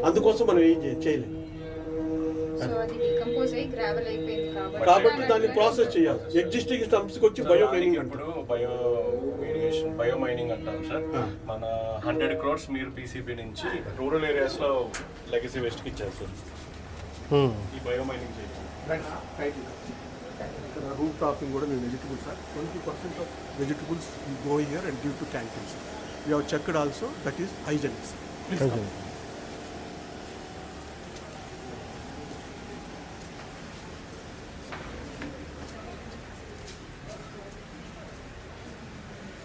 అందుకోసం మనం ఏం చేయలేము. కాబట్టి దాన్ని ప్రాసెస్ చేయాలి. ఎగ్జిస్టింగ్ స్టంప్స్కి వచ్చి బయో మైనింగ్ అంటారు. బయో మైనింగ్ అంటాం సార్. మన 100 crores మీరు పీసీబీ నుంచి రూరల్ ఏరియాస్ లో లెగసీ వేస్ట్ కి ఇచ్చేస్తారు. ఈ బయో మైనింగ్ చేయాలి. ఇక్కడ రూట్ టాపింగ్ కూడా మేము vegetables sir 20% of vegetables go here and give to canteens. We have checked also that is hygienics.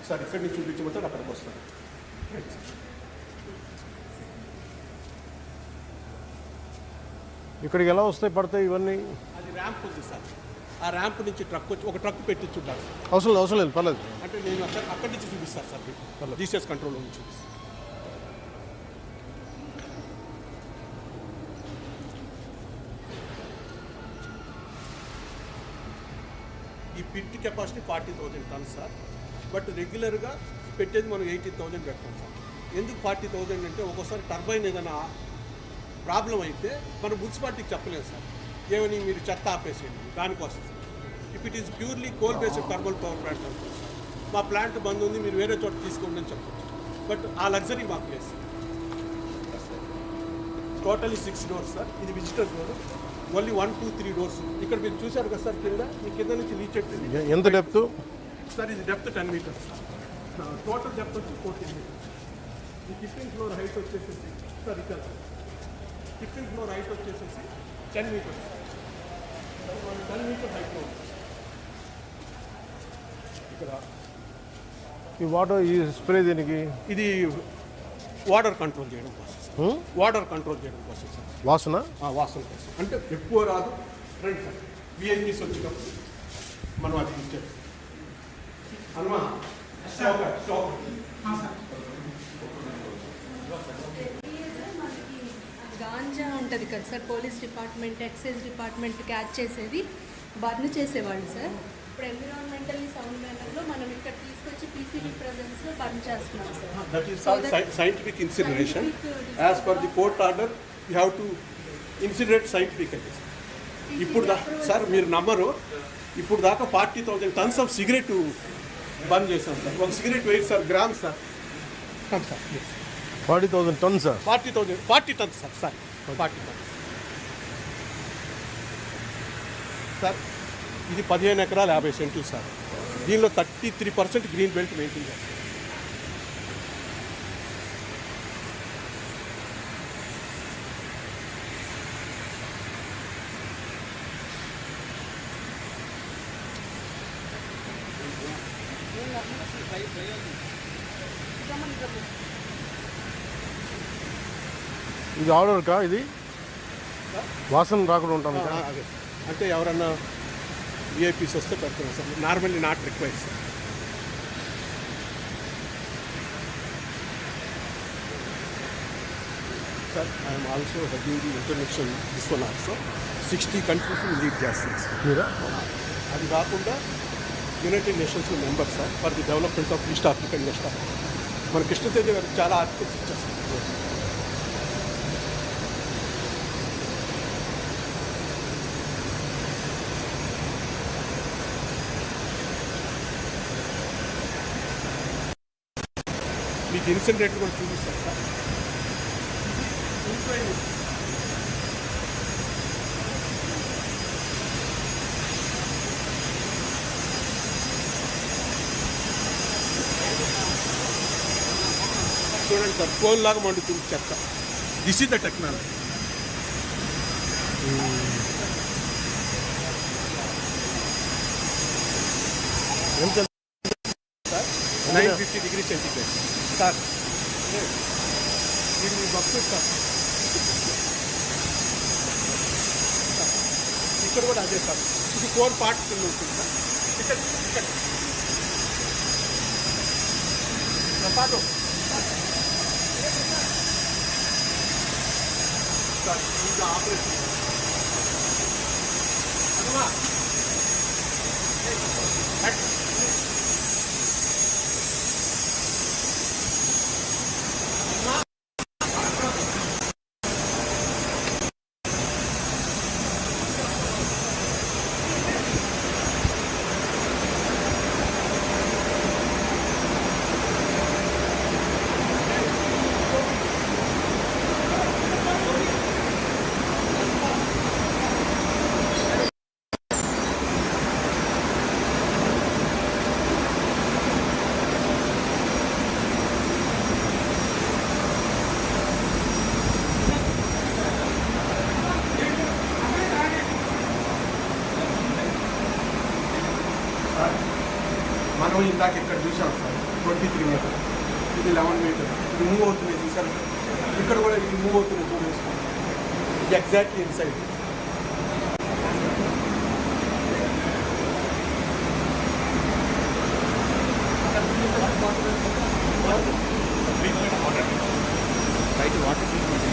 Sir ఇక్కడి నుంచి చూపించబోతాడు అక్కడికి వస్తాను. ఇక్కడికి ఎలా వస్తాయి పడతాయి ఇవన్నీ? అది ర్యాంప్ ఉంది సార్. ఆ ర్యాంప్ నుంచి ట్రక్ వచ్చి ఒక ట్రక్ పెట్టి చూడాలి. అవసరం లేదు, పర్లేదు. అంటే నేను అక్కడి నుంచి చూపిస్తాను సార్ మీకు. జీసీఎస్ కంట్రోల్ నుంచి చూపిస్తాను. ఈ pit capacity 40,000 tons sir. But రెగ్యులర్గా పెట్టేది మనం 80,000 పెడతాం సార్. ఎందుకు 40,000 అంటే ఒక్కోసారి టర్బైన్ ఏదైనా ప్రాబ్లం అయితే మనం మున్సిపాలిటీకి చెప్పలేము సార్. ఏమని మీరు చెత్త ఆపేసేయండి దానికోసం. If it is purely coal based thermal power plant అనుకోండి సార్, మా ప్లాంట్ బంద్ ఉంది మీరు వేరే చోట తీసుకోండి అని చెప్పచ్చు. బట్ ఆ లగ్జరీ మాకు లేదు సార్. Totally 6 doors sir. ఇది విజిటర్ డోర్. Only 1, 2, 3 doors. ఇక్కడ మీరు చూశారు కదా సార్, కింద ఈ కింద నుంచి లీచ్ ఎట్టింది. ఎంత డెప్త్ సార్? ఇది depth 10 meters sir. Total depth వచ్చి 14 meters. ఈ 15th floor హైట్ వచ్చేసేసి సార్ ఇక్కడ 15th floor హైట్ వచ్చేసేసి 10 meters. 10 meter హైట్లో ఉంటుంది ఇక్కడ. ఈ వాటర్ ఈ స్ప్రే దీనికి ఇది వాటర్ కంట్రోల్ చేయడం కోసం సార్. వాటర్ కంట్రోల్ చేయడం కోసం సార్. వాసన వాసన కోసం అంటే ఎక్కువ రాదు. రండి సార్, విఐపీస్ వచ్చినప్పుడు మనం అది ఇచ్చేది అమ్మా. గాంజా ఉంటుంది కదా sir, police department, excise department catch చేసేది, బర్న్ చేసేవాళ్ళు సార్. ఇప్పుడు ఎన్విరాన్మెంటల్లీ సౌండ్ మేనర్లో మనం ఇక్కడ తీసుకొచ్చి పీసీబీ ప్రెజెన్స్లో బర్న్ చేస్తున్నాం sir. That is scientific incineration. As per the court order you have to incinerate scientifically. ఇప్పుడు సార్ మీరు నమ్మరు, ఇప్పుడు దాకా 40,000 tons ఆఫ్ సిగరెట్ బంద్ చేశాం సార్. ఒక cigarette weight sir gram sir. Sir 40,000 tons sir. 40 tons sir. Sir 40 tons sir. ఇది 15 ఎకరాల 50 సెంట్లు సార్. దీనిలో 33% గ్రీన్ బెల్ట్ మెయింటైన్ చేస్తారు. ఇది ఆర్డర్ కా? ఇది వాసన రాకుండా ఉంటాం అదే అంటే ఎవరన్నా విఐపీస్ వస్తే పెడుతున్నాం sir. Normally not required sir. Sir I'm also heading the international this one also 60 countries lead చేస్తుంది మీరా? అది కాకుండా United nations member sir for the development of east African west Africa. మన కృష్ణతేజ గారు చాలా ఆర్టికల్స్ ఇచ్చేస్తారు. మీకు ఇన్సిడెంట్ కూడా చూపిస్తాను సార్. చూడండి సార్, కోల్ లాగా మండుతుంది చెత్త. This is the technology. Sir 950 degrees centigrade sir. ఇది మీ బక్సెట్ సార్. ఇక్కడ కూడా అదే సార్. ఇది 4 parts కింద ఉంటుంది సార్. ఇక్కడ పాటు సార్ ఇంకా ఆపరేషన్ అమ్మా. మనం ఇందాక ఇక్కడ చూసాం సార్ 23 మీటర్, ఇది 11 మీటర్, ఇది మూవ్ అవుతుంది చూసారు. ఇక్కడ కూడా ఇది మూవ్ అవుతుంది చూపిస్తాం. ఇది exactly inside. Water treatment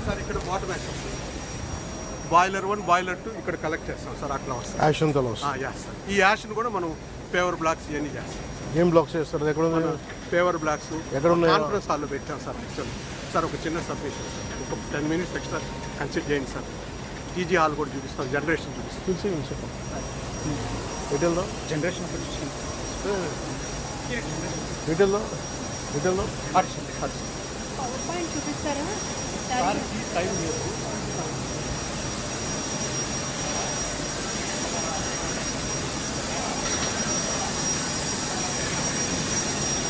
sir ఇక్కడ వాటర్ వేస్తాం. బాయిలర్ 1, బాయిలర్ 2 ఇక్కడ కలెక్ట్ చేస్తాం సార్. అట్లా వస్తాం. యాష్ అంతా వస్తుంది. Ash sir. ఈ యాష్ని కూడా మనం పేవర్ బ్లాక్స్ ఇవన్నీ చేస్తాం. ఏం బ్లాక్స్ చేస్తారు? ఎక్కడ ఉంది? పేవర్ బ్లాక్స్ ఎక్కడ ఉన్నాయి? కాన్ఫరెన్స్ హాల్లో పెట్టాం సార్. యాక్చువల్లీ సార్ ఒక చిన్న సబ్మిషన్ సార్, ఒక 10 మినిట్స్ ఎక్స్ట్రా కన్సిడర్ చేయండి సార్. టీజీ హాల్ కూడా చూపిస్తాం, జనరేషన్ చూపిస్తాం. చూసి డీటెయిల్దా? జనరేషన్ డీటెయిల్దా? పవర్ పాయింట్ చూపిస్తారా?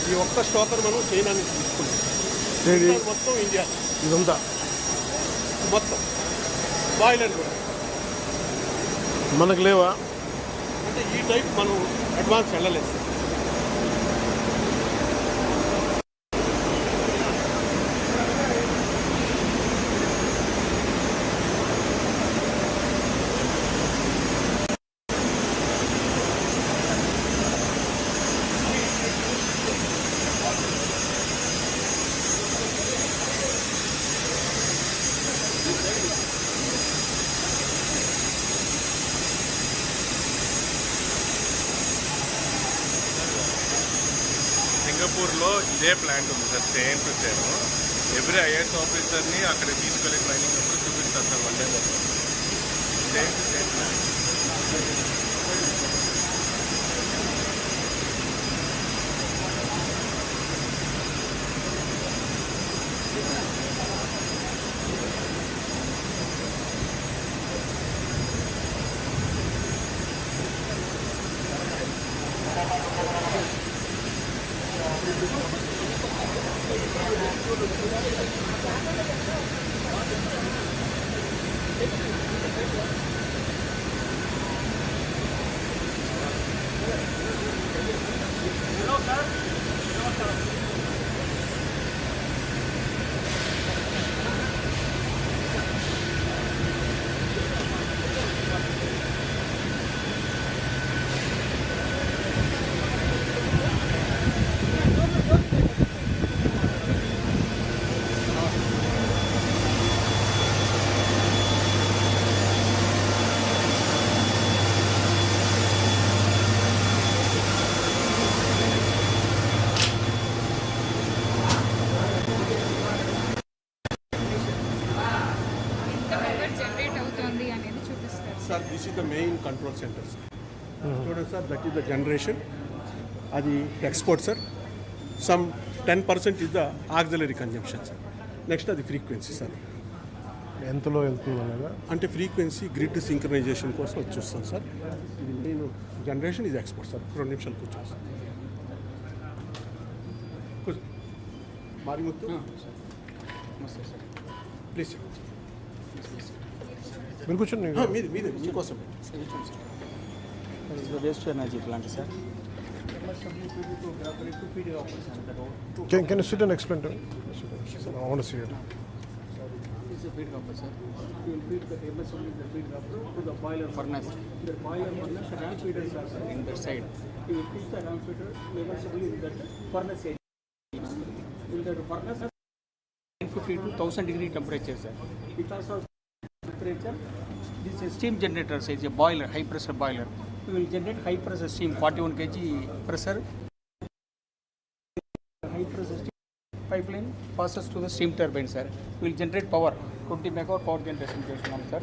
ఈ ఒక్క స్టోకర్ మనం చైనా నుంచి తీసుకున్నాం. ఏది? మొత్తం ఇండియా ఇదంతా మొత్తం బాయిలర్ కూడా మనకు లేవా? అంటే ఈ టైప్ మనం అడ్వాన్స్ వెళ్ళలేదు సార్. సింగపూర్లో ఇదే ప్లాంట్ ఉంది sir, same to same. Every IAS ఆఫీసర్ని అక్కడ తీసుకెళ్ళి ట్రైనింగ్ అప్పుడు చూపిస్తారు సార్, వన్ డే మొత్తం. Same to same plant. Sir this is the main control centre sir. చూడండి sir, that is the generation, అది export sir. Some 10% is the auxiliary consumption sir. Next అది frequency sir. ఎంతలో వెళ్తుంది అనగా అంటే frequency grid synchronisation కోసం వచ్చి చూస్తాం సార్. ఇది మెయిన్ జనరేషన్ ఇది ఎక్స్పోర్ట్ సార్. 2 నిమిషాలు కూర్చోండి సార్. మారిముత్తు ప్లీజ్ మీరు కూర్చొని మీదే మీకోసం. Waste energy plant sir. Can you sit and explain to me? I want to see it. It's a feed copper, sir. You will feed the MSW, the feed copper to the boiler furnace. The boiler furnace, the ram feeders are in that side. You will feed the ram feeder MSW in that furnace area. In that furnace, 950 to 1000 degree temperature, sir. Because of temperature, this is steam generator, so it's a boiler, high pressure boiler. We will generate high pressure steam, 41 kg pressure. High pressure steam pipeline passes to the steam turbine, sir. We will generate power, 20 megawatt power generation, sir.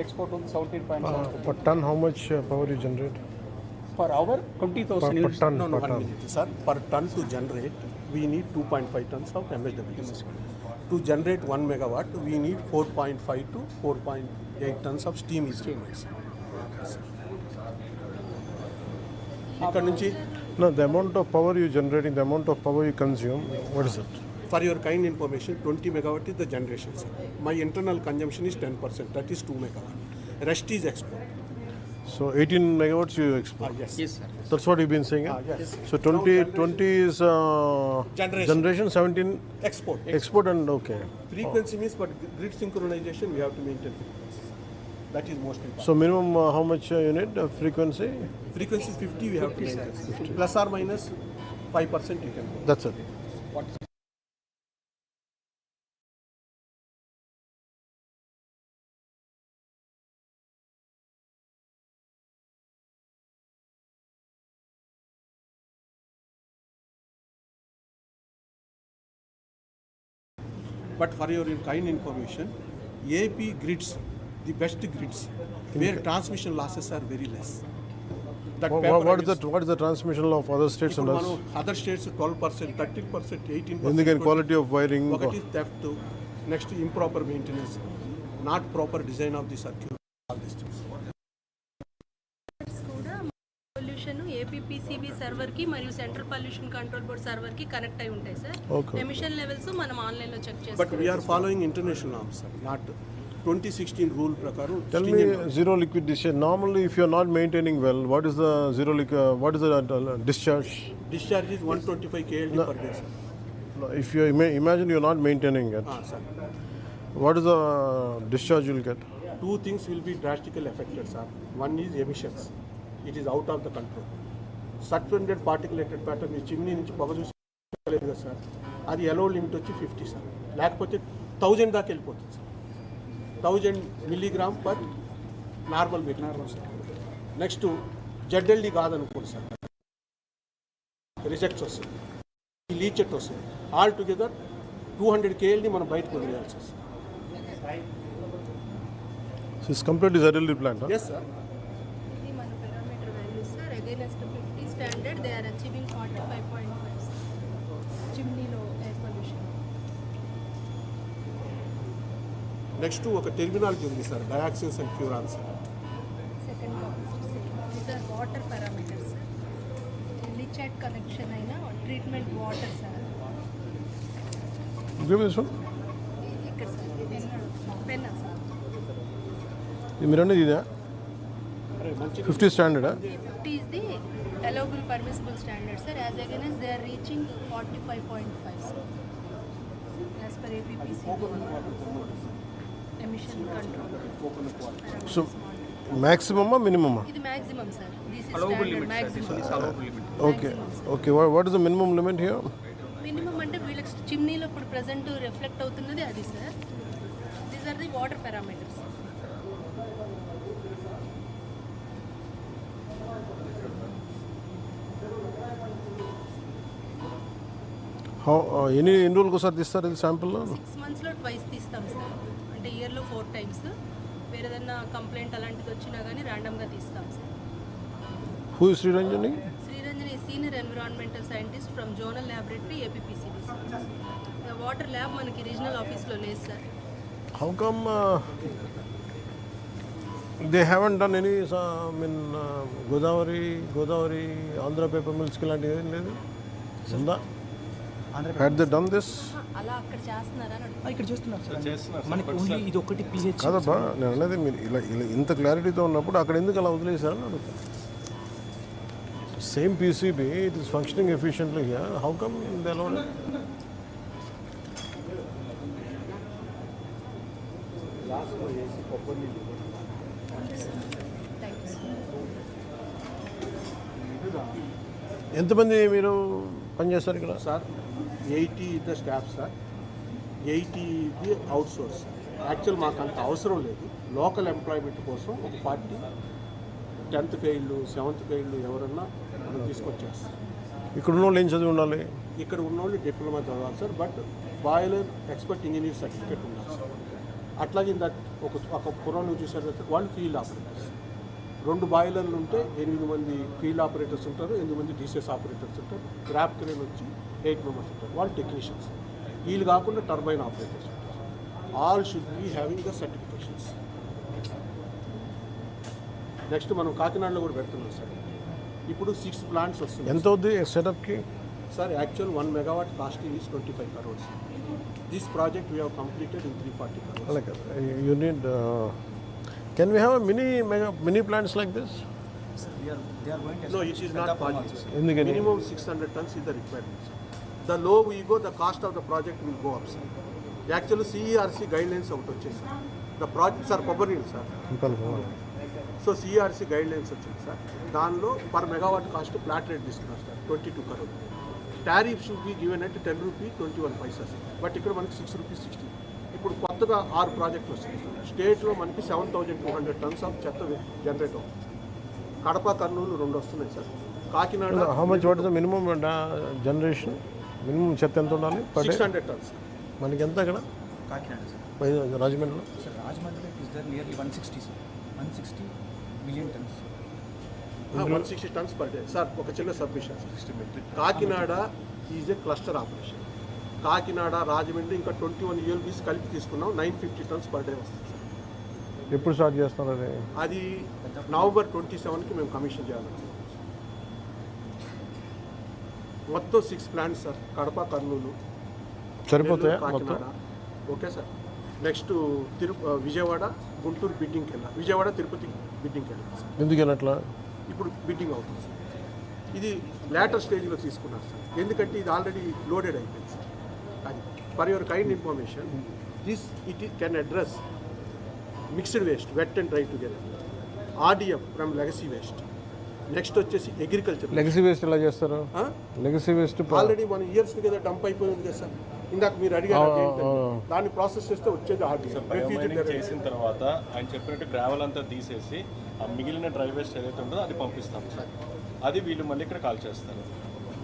Export on 17.7. Per ton, how much power you generate? Per hour, 20,000 Per units. ton. No, Per 1 ton. minute, sir. Per ton to generate, we need 2.5 tons of MSW. To generate 1 megawatt, we need 4.5 to 4.8 tons of steam is required, sir. ఇక్కడ నుంచి No, the amount of power you generating, the amount of power you consume, what is it? for your kind information, 20 megawatt is the generation, sir. My internal consumption is 10%, that is 2 megawatt. Rest is export. So 18 megawatts you export. Yes. Yes, sir. That's what you've been saying. Yes. So 20 is Generation. 17 Export. export and okay. Frequency means, but grid synchronization, we have to maintain frequency. That is most important. So minimum how much you need frequency? Frequency is 50, we have to maintain. Plus or minus 5% you can go. That's it. But for your kind information, AP grids, the best grids, where transmission losses are very less. That What is the transmission law of other states and us? Other states 12%, 13%, 18%. ఎందుకని quality of wiring? ఒకటి theft, next improper maintenance, not proper design of the circuit, all these things. కూడా pollution APPCB సర్వర్కి మరియు central pollution control board సర్వర్కి connect అయి ఉంటాయి sir. Okay. Emission levels మనం ఆన్లైన్లో చెక్ But చేసుకోవాలి. we are following international norms, sir, not 2016 rule prakaram. Tell me zero liquid discharge. Normally, if you are not maintaining well, what is the zero liquid? What is the discharge? Discharge is 125 KLD per day, sir. No, if you imagine you are not maintaining it, Sir. what is the discharge you will get? Two things will be drastically affected, sir. One is emissions. It is out of the control. Suspended particulated matter me chimney నుంచి పొగ చూసుకోలేదు కదా sir, అది ఎలో limit వచ్చి 50 sir, లేకపోతే 1000 దాకా వెళ్ళిపోతుంది sir. 1000 milligram per normal metre sir. Next ZLD కాదనుకోండి సార్, రిజెక్ట్స్ వస్తుంది, లీచెట్ వస్తుంది. ఆల్ టుగెదర్ 200 KLని మనం బయటకు వదిలేయాల్సి వస్తుంది. So it's completely ZLD plant. Huh? Yes sir. ఇది మన parameter values sir. Against 50 standard they are achieving 45.5 చిమ్నీలో ఎయిర్ పొల్యూషన్. నెక్స్ట్ ఒక టెర్మినాలజీ ఉంది sir, dioxins and furans. Second these are water parameters sir. Leachate connection అయిన treatment water sir. Give me this one. ఇక్కడ sir pen sir. మీరు అనేది ఇదా 50 standard? 50 is the allowable permissible standard, sir. As against they are reaching 45.5, sir. As per APPC emission control. So maximum or minimum? This is maximum, sir. This is Allowable standard limit, sir. This maximum. is allowable limit. Okay. Okay. What is the minimum limit here? Minimum అంటే వీళ్ళకి చిమ్నీలో ఇప్పుడు present reflect అవుతున్నది అది sir. These are the water parameters. How ఎన్ని రోజులకు ఒకసారి తీస్తారు ఇది శాంపుల్? 6 monthsలో ట్వైస్ తీస్తాం సార్. అంటే ఇయర్లో 4 times. వేరే ఏదైనా కంప్లైంట్ అలాంటిది వచ్చినా కానీ ర్యాండమ్గా తీస్తాం sir. Who is Sriranjani? Sriranjani senior environmental scientist from zonal laboratory APPCB sir. Water lab మనకి రీజనల్ ఆఫీస్లో లేదు sir. How come they haven't done any Godavari, Andhra paper mills కి లాంటివి ఏం లేదు? ఉందా? Had they done this? అలా అక్కడ చేస్తున్నారా అని అడుగుతున్నాను. ఇక్కడ చేస్తున్నారు సార్. చేస్తున్నారు సార్. మనకి ఓన్లీ ఇది ఒకటి pH. కాదబ్బా, నేను అనేది మీరు ఇలా ఇంత క్లారిటీతో ఉన్నప్పుడు అక్కడ ఎందుకు అలా వదిలేశారని అడుగుతాను. Same PCB, it is functioning efficiently here. How come they allowed it? లాస్ట్లో వేసి కొబ్బరి నీళ్ళు థ్యాంక్ యూ సార్. ఎంతమంది మీరు పనిచేస్తారు ఇక్కడ? సార్ 80 ద స్టాఫ్ సార్, 80 ఇది అవుట్ సోర్స్. యాక్చువల్ మాకు అంత అవసరం లేదు. లోకల్ ఎంప్లాయ్మెంట్ కోసం ఒక 40 10th ఫెయిల్డ్ 7th ఫెయిల్డ్ ఎవరన్నా మనం తీసుకొచ్చేస్తాం. ఇక్కడ ఉన్న వాళ్ళు ఏం చదివి ఉండాలి? ఇక్కడ ఉన్న వాళ్ళు డిప్లొమా చదవాలి sir, but boiler expert engineer certificate ఉండాలి సార్. అట్లాగే ఒక కుర్రాన్ని చూసారు కదా, వాళ్ళు ఫీల్డ్ ఆపరేటర్స్. 2 బాయిలర్లు ఉంటే 8 మంది ఫీల్డ్ ఆపరేటర్స్ ఉంటారు, 8 మంది డీసీఎస్ ఆపరేటర్స్ ఉంటారు, గ్రాప్ క్రేన్ వచ్చి 8 మెంబర్స్ ఉంటారు, వాళ్ళు టెక్నీషియన్స్. వీళ్ళు కాకుండా టర్బైన్ ఆపరేటర్స్ ఉంటారు. All should be having the certifications. Next మనం కాకినాడలో కూడా పెడుతున్నాం సార్. ఇప్పుడు 6 ప్లాంట్స్ వస్తుంది. ఎంత అవుద్ది సెటప్కి? Sir actual 1 megawatt cost is 25 crores. This project we have completed in 340 crores. Like you need. Can we have a mini plants like this? Sir, they are going to No, it is not possible. ఎందుకని? Minimum 600 tons is the requirement, sir. The low we go, the cost of the project will go up, sir. Actually, CERC guidelines out వచ్చేసి సార్. The project, sir, కొబ్బరి సార్. So CERC guidelines వచ్చింది sir. దానిలో per megawatt cost flat rate తీసుకున్నారు sir, 22 crores. Tariff should be given at 10 rupee 21 paisa sir. But ఇక్కడ మనకి 6 rupees 60. ఇప్పుడు కొత్తగా 6 ప్రాజెక్టులు వస్తుంది సార్. స్టేట్లో మనకి 7,200 tons ఆఫ్ చెత్త జనరేట్ అవుతుంది సార్. కడప, కర్నూలు 2 వస్తున్నాయి sir. Kakinada how much what is the minimum generation? Minimum చెత్త ఎంత ఉండాలి? 600 tons. మనకి ఎంత అక్కడ Kakinada, sir. రాజమండ్రిలో? Sir, Rajahmundry is there nearly 160, sir. 160 million tons. 160 tons per day sir. ఒక చిన్న submission, Kakinada is a cluster operation. Kakinada, Rajahmundry ఇంకా 21 ELBs కలిపి తీసుకున్నాం. 950 tons per day వస్తుంది సార్. ఎప్పుడు స్టార్ట్ చేస్తున్నారు అది November 27కి మేము కమిషన్ చేయాలి. మొత్తం 6 ప్లాంట్స్ సార్. కడప, కర్నూలు, సరిపోతాయా నెల్లూరు, మొత్తం? Kakinada. Okay sir. Next Vijayawada, Guntur బిడ్డింగ్కి వెళ్ళాలి. విజయవాడ, తిరుపతి బిడ్డింగ్కి వెళ్ళాలి సార్. ఎందుకని అట్లా? ఇప్పుడు బిడ్డింగ్ అవుతుంది సార్. ఇది లేటర్ స్టేజ్లో తీసుకున్నారు సార్. ఎందుకంటే ఇది ఆల్రెడీ లోడెడ్ అయిపోయింది సార్. అది for your kind information, this it can address mixed waste, wet and dry together, RDF from legacy waste. Next వచ్చేసి అగ్రికల్చర్. లెగసీ వేస్ట్ ఎలా చేస్తారు? లెగసీ వేస్ట్ ఆల్రెడీ మన ఇయర్స్ టుగెదర్ డంప్ అయిపోయింది కదా sir. ఇందాక మీరు అడిగారు దాన్ని ప్రాసెస్ చేస్తే వచ్చేది RDF. బయోమైనింగ్ చేసిన తర్వాత ఆయన చెప్పినట్టు గ్రావెల్ అంతా తీసేసి ఆ మిగిలిన డ్రై వేస్ట్ ఏదైతే ఉంటుందో అది పంపిస్తాం సార్. అది వీళ్ళు మళ్ళీ ఇక్కడ కాల్ చేస్తారు.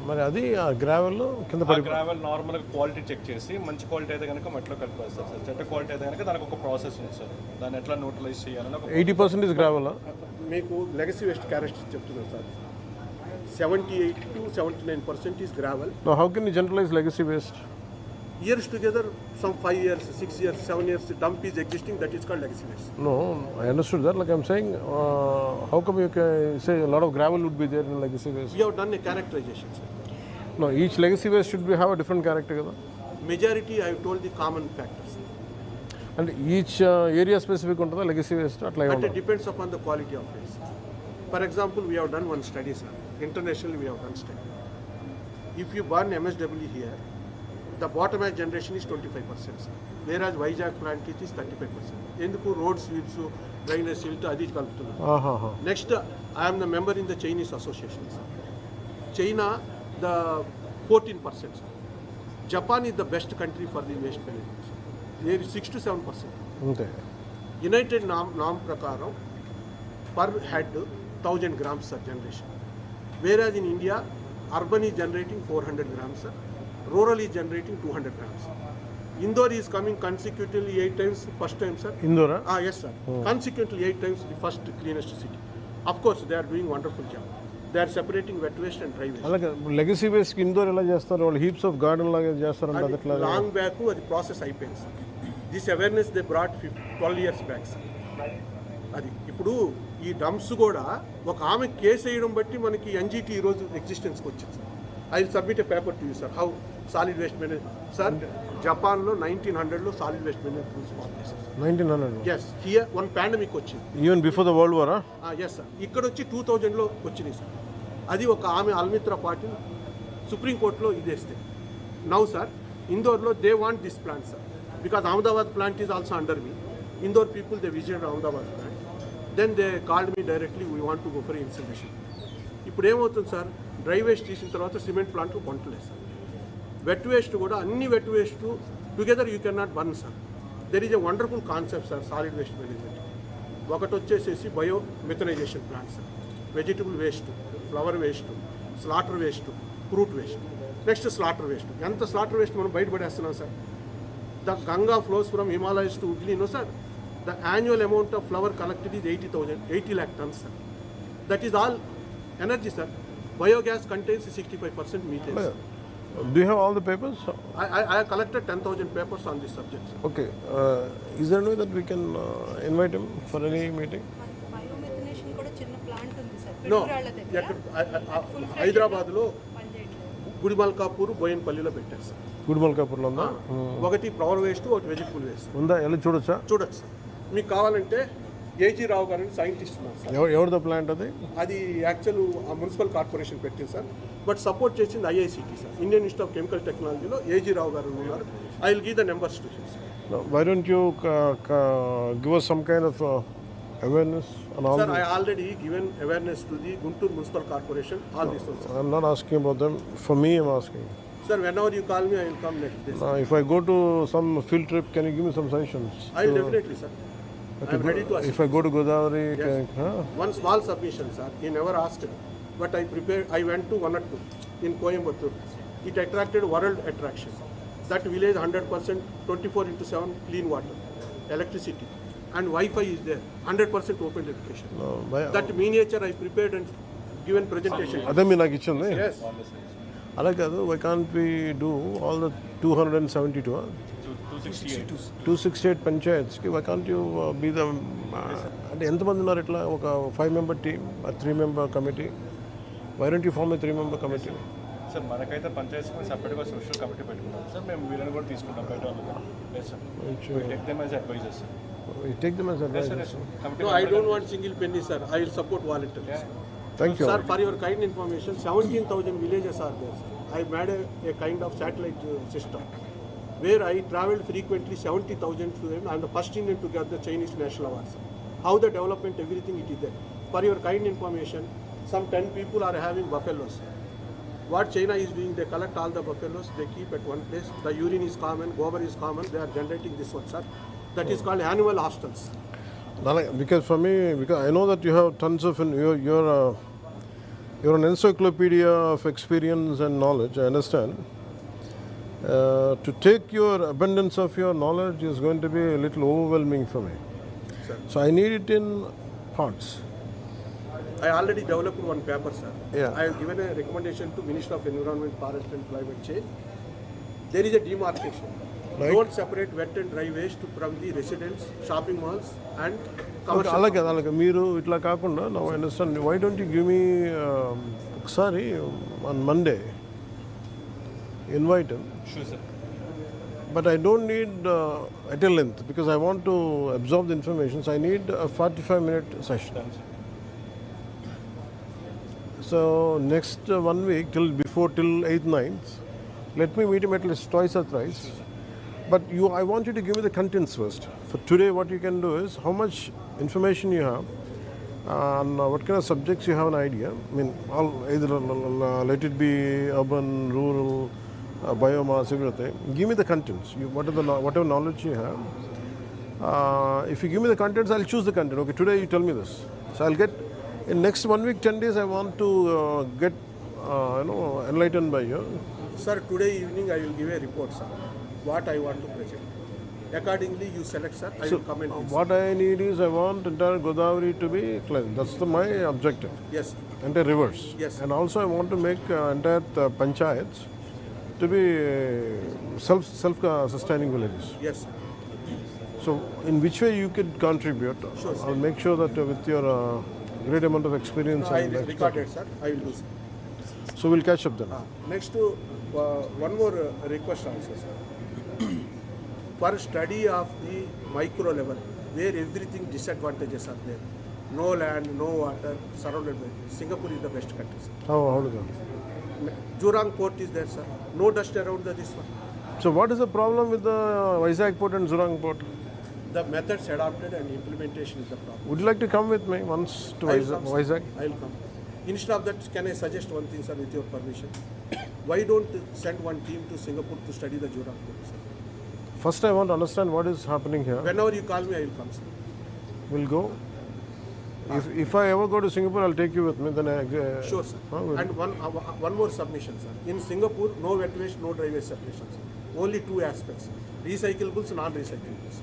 మరి అది గ్రావెల్ కింద ఆ గ్రావెల్ నార్మల్గా క్వాలిటీ చెక్ చేసి మంచి క్వాలిటీ అయితే కనుక మట్టిలో కలిపేస్తారు సార్. చెడ్డ క్వాలిటీ అయితే కనుక దానికి ఒక ప్రాసెస్ ఉంది సార్. దాన్ని ఎట్లా న్యూట్రలైజ్ చేయాలని ఒక 80% ఇస్ గ్రావెల్. మీకు లెగసీ వేస్ట్ క్యారెక్టరిస్టిక్స్ చెప్తున్నాను sir. 78 to 79% is gravel. Now how can you generalize legacy waste? Years together, some 5 years, 6 years, 7 years, dump is existing, that is called legacy waste. No, I understood that. Like I'm saying, how come you can say a lot of gravel would be there in legacy waste? We have done a characterization, sir. No, each legacy waste should have a different character. Kada? Majority, I have told the common factors. And each area specific untada legacy waste atla But it depends upon the quality of waste. For example, we have done one study, sir. Internationally, we have done study. If you burn MSW here, the bottom ash generation is 25%, sir. Whereas Vizag plant it is 35%. Enduku road sweeps, drainage silt, adi kaluputunnaru. Next, I am the member in the Chinese association, sir. China, the 14%, sir. Japan is the best country for the waste management, sir. There is 6 to 7%. Okay. United norm prakaram per head 1000 grams sir generation. Whereas in India, urban is generating 400 grams, sir. Rural is generating 200 grams. Indore is coming consecutively 8 times first time, sir. Indore? Yes, sir. Consequently 8 times the first cleanest city. Of course, they are doing wonderful job. They are separating wet waste and dry waste. అలాగే legacy waste indoor ఎలా చేస్తారు? వాళ్ళు heaps of garden లాగా చేస్తారంట. అది ఎట్లా? Long back అది process అయిపోయింది sir. This awareness they brought 12 years back sir. అది ఇప్పుడు ఈ డంప్స్ కూడా ఒక ఆమె కేసు వేయడం బట్టి మనకి NGT ఈరోజు ఎగ్జిస్టెన్స్కి వచ్చింది sir. I will submit a paper to you sir. How solid waste manage sir. జపాన్లో 1900లో solid waste manage rules pass చేశారు sir. 1900? Yes. Here one pandemic వచ్చింది. Even before the world war? Yes sir. ఇక్కడ వచ్చి 2000లో వచ్చినాయి sir. అది ఒక ఆమె అల్మిత్రా పాటిల్ సుప్రీంకోర్టులో ఇదేస్తే. నౌ సార్ ఇందోర్లో they want this plant sir. Because Ahmedabad plant is also under me. Indore people, they visited Ahmedabad plant. Then they called me directly, we want to go for incineration. ఇప్పుడు ఏమవుతుంది sir, dry waste తీసిన తర్వాత cement ప్లాంట్లు కొంటలేదు sir. Wet waste కూడా అన్ని wet waste together you can not burn sir. There is a wonderful concept sir solid waste management. ఒకటి వచ్చేసేసి bio methanization plant sir. Vegetable waste, flower waste, slaughter waste, fruit waste. Next slaughter waste. ఎంత slaughter waste మనం బయటపడేస్తున్నాం sir. The Ganga flows from Himalayas to Ugli, no sir. The annual amount of flower collected is 80 lakh tons, sir. That is all energy, sir. Biogas contains 65% methane. Sir. Do you have all the papers? I collected 10,000 papers on this subject, sir. Okay. Is there any way that we can invite him for any meeting? బయోమెథినేషన్ కూడా చిన్న plant ఉంది sir No. Piduguralla దగ్గర హైదరాబాద్లో పనిచేయట్లేదు. గుడిమల్కాపూర్ బోయన్పల్లిలో పెట్టారు sir. గుడిమల్కాపూర్లో ఉందా? ఒకటి flower waste, ఒకటి వెజిటబుల్ వేస్ట్. ఉందా? వెళ్ళి చూడొచ్చా? చూడొచ్చు సార్. మీకు కావాలంటే ఏజీ రావు గారు సైంటిస్ట్ ఉన్నారు సార్. ఎవరిదో ప్లాంట్ అది? అది యాక్చువల్ మున్సిపల్ కార్పొరేషన్ పెట్టింది సార్. బట్ సపోర్ట్ చేసింది IICT sir, Indian institute of chemical టెక్నాలజీలో ఏజీ రావు గారు ఉన్నారు. I will give the numbers to him sir. No, why don't you give us some kind of awareness on all Sir, this? I already given awareness to the Guntur Municipal Corporation, all these things. I'm not asking about them. For me, I'm asking. Sir, whenever you call me, I will come next day. Now, if I go to some field trip, can you give me some suggestions? I will definitely, sir. I am ready to assist. If I go to Godavari, Yes. One small submission, sir. He never asked me, but I prepared. I went to one or two in Coimbatore. It attracted world attraction. That village 100% 24/7 clean water, electricity, and Wi-Fi is there. 100% open education. No, That miniature I prepared and given presentation. అదే మీరు నాకు ఇచ్చింది. Yes. అలా కాదు, why can't we do all the 272, 268 పంచాయత్స్కి why can't you be the అంటే ఎంతమంది ఉన్నారు ఇట్లా ఒక 5-member team, a 3-member committee? Why don't you form a 3-member committee? Sir మనకైతే పంచాయతీకి సపరేట్గా సోషల్ కమిటీ పెట్టుకున్నాం సార్. మేము వీళ్ళని కూడా తీసుకుంటాం బయట వాళ్ళు. Yes sir, take them as advisors sir. You take them as advisors. Yes, sir. No, I don't want single penny, sir. I will support volunteers. Thank you. Sir, for your kind information, 17,000 villages are there, sir. I made a kind of satellite system where I traveled frequently 70,000 to them. I am the first Indian to get the Chinese National Award, sir. How the development, everything it is there. For your kind information, some 10 people are having buffaloes. What China is doing, they collect all the buffaloes, they keep at one place. The urine is common, gobar is common. They are generating this one, sir. That is called animal hostels. Because for me, because I know that you have tons of you're an encyclopedia of experience and knowledge. I understand. To take your abundance of your knowledge is going to be a little overwhelming for me. Sir. So I need it in parts. I already developed one paper, sir. Yeah. I have given a recommendation to Minister of Environment, Forest and Climate Change. There is a demarcation. Right. Don't separate wet and dry waste from the residents, shopping malls and commercial. అలాగే మీరు ఇట్లా కాకుండా now I understand. Why don't you give me ఒకసారి on Monday invite him. Sure sir. But I don't need at a length because I want to absorb the information. So I need a 45-minute session. So next 1 week till 8th, 9th, let me meet him at least twice or thrice. But I want you to give me the contents first. For today, what you can do is how much information you have, and what kind of subjects you have an idea. I mean, either let it be urban, rural, biomass, everything. Give me the contents. Whatever knowledge you have. If you give me the contents, I'll choose the content. Okay, today you tell me this. So I'll get, in next 1 week, 10 days, I want to get enlightened by you. Sir, today evening I will give a report, sir. What I want to present. Accordingly, you select, sir. I will comment. What I need is I want entire Godavari to be cleansed. That's my objective. Yes, sir. Entire rivers. Yes. And also I want to make entire panchayats to be self-sustaining villages. Yes, sir. So in which way you could contribute? Sure, sir. I'll make sure that with your great amount of experience I and recorded, sir. I will do, sir. So we'll catch up then. Next, one more request also, sir. For study of the micro level, where everything disadvantages are there. No land, no water, surrounded by. Singapore is the best country, sir. How do that? Jurong port is there, sir. No dust around this one. So what is the problem with the Vizag port and Zurang port? The methods adopted and implementation is the problem. Would you like to come with me once to I will come, sir. Vizag? I will come. Instead of that, can I suggest one thing, sir, with your permission? Why don't send one team to Singapore to study the Jurong port, sir? First, I want to understand what is happening here. Whenever you call me, I will come, sir. We'll go. If I ever go to Singapore, I'll take you with me. Then Sure, sir. And one more submission, sir. In Singapore, no wet waste, no dry waste separation, sir. Only two aspects: recyclables, non-recyclables.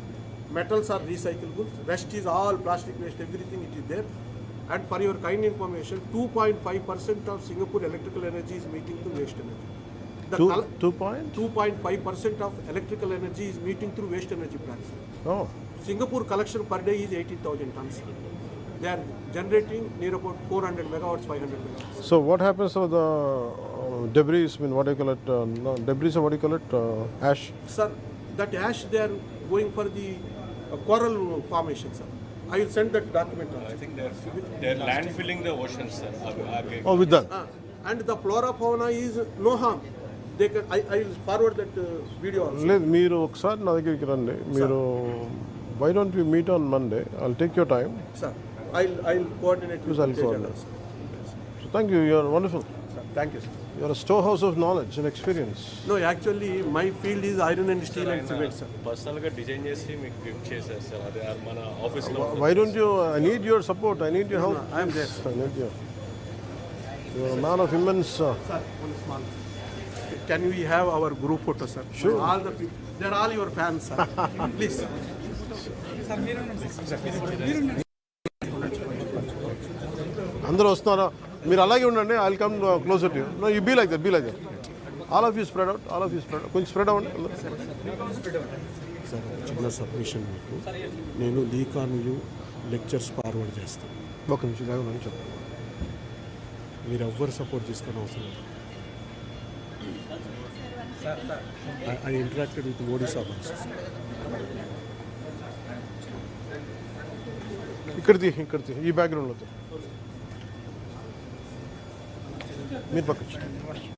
Metals are recyclables. Rest is all plastic waste. Everything it is there. And for your kind information, 2.5% of Singapore electrical energy is meeting through waste energy. The 2.5% of electrical energy is meeting through waste energy plants. Oh, Singapore collection per day is 18,000 tons. They are generating near about 400 megawatts, 500 megawatts. so what happens to the debris? I mean, what do you call it? No, debris, or what do you call it? Ash. Sir, that ash they are going for the coral formation, sir. I will send that document I also. think they're landfilling the oceans, sir. Oh, with that. And the flora fauna is no harm. They can, I will forward that video also. లేదు మీరు ఒకసారి నా దగ్గరికి రండి మీరు why don't we meet on Monday? I'll take your time. Sir, I'll coordinate with Yes, I'll Teja coordinate. also. So thank you. You're wonderful. Sir, thank you, sir. You're a storehouse of knowledge and experience. No, actually my field is iron and steel and cement, sir. పర్సనల్గా design చేసి మీకు gift చేశారు sir. అది మన ఆఫీస్లో Why don't you? I need your support. I need your help. I am there, sir. I need you. You're a man of immense. Sir, one small. Can we have our group photo, sir? Sure. All the people, they're all your fans, sir. Please. అందరూ వస్తున్నారా మీరు అలాగే ఉండండి I will come closer to you no you be like that all of you spread out కొంచెం spread అవ్వండి sir చిన్న submission మీకు నేను లీకాన్యూ లెక్చర్స్ ఫార్వర్డ్ చేస్తాను ఒక నిమిషం లేకుండా చెప్పండి మీరు ఎవ్వరు సపోర్ట్ చేసుకుని అవసరం లేదు ఐ ఇంటరాక్టెడ్ విత్ మోడీ సాబ్ ఇక్కడ ఈ బ్యాక్గ్రౌండ్లో మీరు పక్కన